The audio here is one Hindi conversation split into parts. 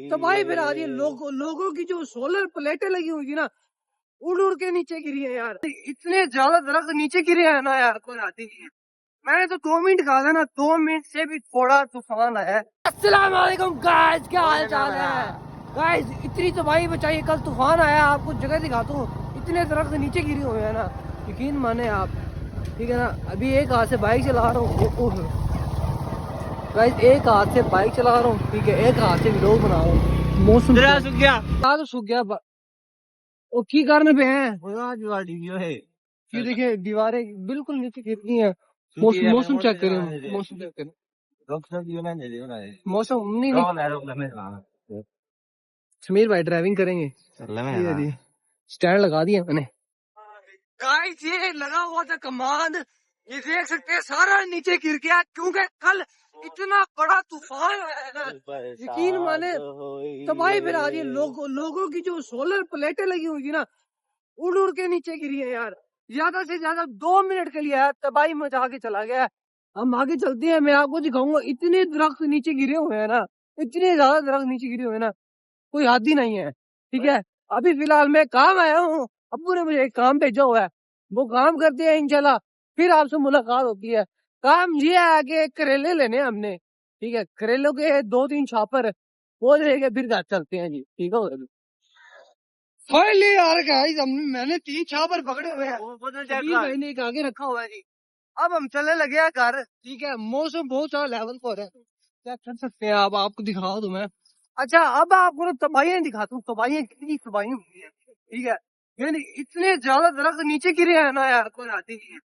तो भाई फिर आज ये लोगों की जो सोलर प्लेटें लगी हुई थी ना, उड़ उड़ के नीचे गिरी है यार। इतने ज्यादा दरख्त नीचे गिरे हैं ना यार, कोई आती नहीं है। मैंने तो 2 मिनट कहा था ना, 2 मिनट से भी थोड़ा तूफान आया है। अस्सलाम वालेकुम गाइस, क्या हाल चाल है गाइस। इतनी तबाही बचाई, कल तूफान आया, आपको जगह दिखाता हूँ। इतने दरख्त नीचे गिरे हुए हैं ना, यकीन माने आप, ठीक है ना। अभी एक हाथ से बाइक चला रहा हूँ गाइस, एक हाथ से बाइक चला रहा हूँ, ठीक है, एक हाथ से वीडियो बना रहा हूँ। मौसम सूख गया, तो सूख गया। वो की करने पे है, ये देखिए दीवारें बिल्कुल नीचे गिर गई हैं। मौसम चेक करें, मौसम चेक करें, मौसम नहीं। समीर भाई ड्राइविंग करेंगे, स्टैंड लगा दिया मैंने। गाइस ये लगा हुआ था कमान, ये देख सकते हैं सारा नीचे गिर गया, क्योंकि कल इतना बड़ा तूफान आया ना, यकीन माने। तो भाई फिर आज ये लोगों की जो सोलर प्लेटें लगी हुई थी ना, उड़ उड़ के नीचे गिरी है यार। ज्यादा से ज्यादा 2 मिनट के लिए तबाही मचा के चला गया। हम आगे चलते हैं, मैं आपको दिखाऊंगा। इतने दरख्त नीचे गिरे हुए हैं ना, इतने ज्यादा दरख्त नीचे गिरे हुए हैं ना, कोई हद ही नहीं है, ठीक है। अभी फिलहाल मैं काम आया हूँ, अब्बू ने मुझे एक काम भेजा हुआ है, वो काम करते हैं, इंशाल्लाह फिर आपसे मुलाकात होती है। काम ये है कि करेले लेने हैं हमने, ठीक है, करेलों के 2-3 छापर वो लेके फिर घर चलते हैं जी, ठीक है। फाइनली यार गाइस, मैंने 3 छापर पकड़े हुए हैं, मैंने एक आगे रखा हुआ है जी। अब हम चलने लगे हैं घर, ठीक है। मौसम बहुत सारा लेवल पर है, क्या कर सकते हैं। अब आपको दिखा दूं मैं। अच्छा, अब आपको तबाहियां दिखाता हूँ, तबाहियां कितनी तबाही हुई है, ठीक है। यानी इतने ज्यादा दरख्त नीचे गिरे हैं ना यार, कोई आती नहीं है।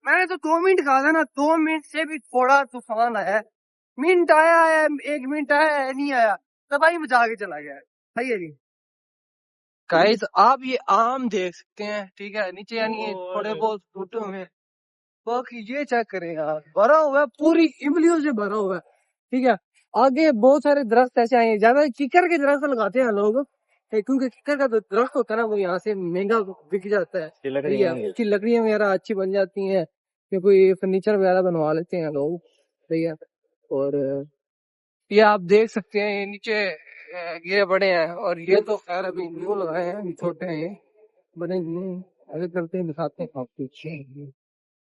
मैंने तो 2 मिनट कहा था ना, 2 मिनट से भी थोड़ा तूफान आया है। मिनट आया है, 1 मिनट आया है, नहीं आया, तबाही मचा के चला गया है। सही है जी गाइस, आप ये आम देख सकते हैं, ठीक है, नीचे यानी ये थोड़े बहुत टूटे हुए हैं। बाकी ये चेक करें यार, भरा हुआ है, पूरी इमलियों से भरा हुआ है, ठीक है। आगे बहुत सारे दरख्त ऐसे आए हैं, ज्यादा किकर के दरख्त लगाते हैं लोग, क्योंकि किकर का जो दरख्त होता है ना, वो यहाँ से महंगा बिक जाता है, ठीक है। उसकी लकड़ियां वगैरह अच्छी बन जाती हैं, कि कोई फर्नीचर वगैरह बनवा लेते हैं लोग, सही है। और ये आप देख सकते हैं, ये नीचे ये बड़े हैं, और ये तो खैर अभी न्यू लगाए हैं, अभी छोटे हैं, ये बड़े नहीं। आगे चलते हैं, दिखाते हैं आपको।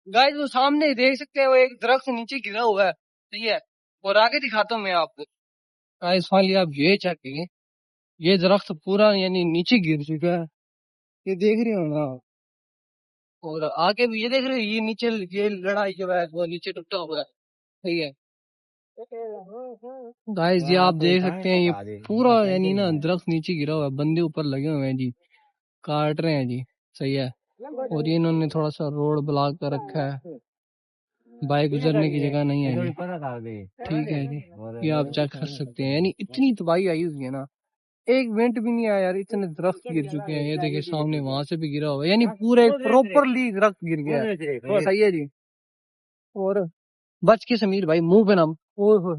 गाइस वो सामने देख सकते हैं, वो एक दरख्त नीचे गिरा हुआ है, ठीक है। और आगे दिखाता हूँ मैं आपको। गाइस फाइनली आप ये चेक करें, ये दरख्त पूरा यानी नीचे गिर चुका है, ये देख रहे हो ना आप। और आगे भी ये देख रहे हो, ये नीचे ये लड़ाई जो है वो नीचे टूटा हुआ है, ठीक है। गाइस ये आप देख सकते हैं, ये पूरा यानी ना दरख्त नीचे गिरा हुआ है, बंदे ऊपर लगे हुए हैं जी, काट रहे हैं जी, सही है। और ये इन्होंने थोड़ा सा रोड ब्लॉक कर रखा है, बाइक गुजरने की जगह नहीं है जी, ठीक है जी। ये आप चेक कर सकते हैं, यानी इतनी तबाही आई हुई है ना, 1 मिनट भी नहीं आया यार, इतने दरख्त गिर चुके हैं। ये देखिए सामने वहां से भी गिरा हुआ है, यानी पूरे प्रॉपरली दरख्त गिर गया है, सही है जी। और बच के समीर भाई मुंह पे ना, ओह हो,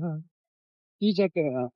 ये चेक करें आप।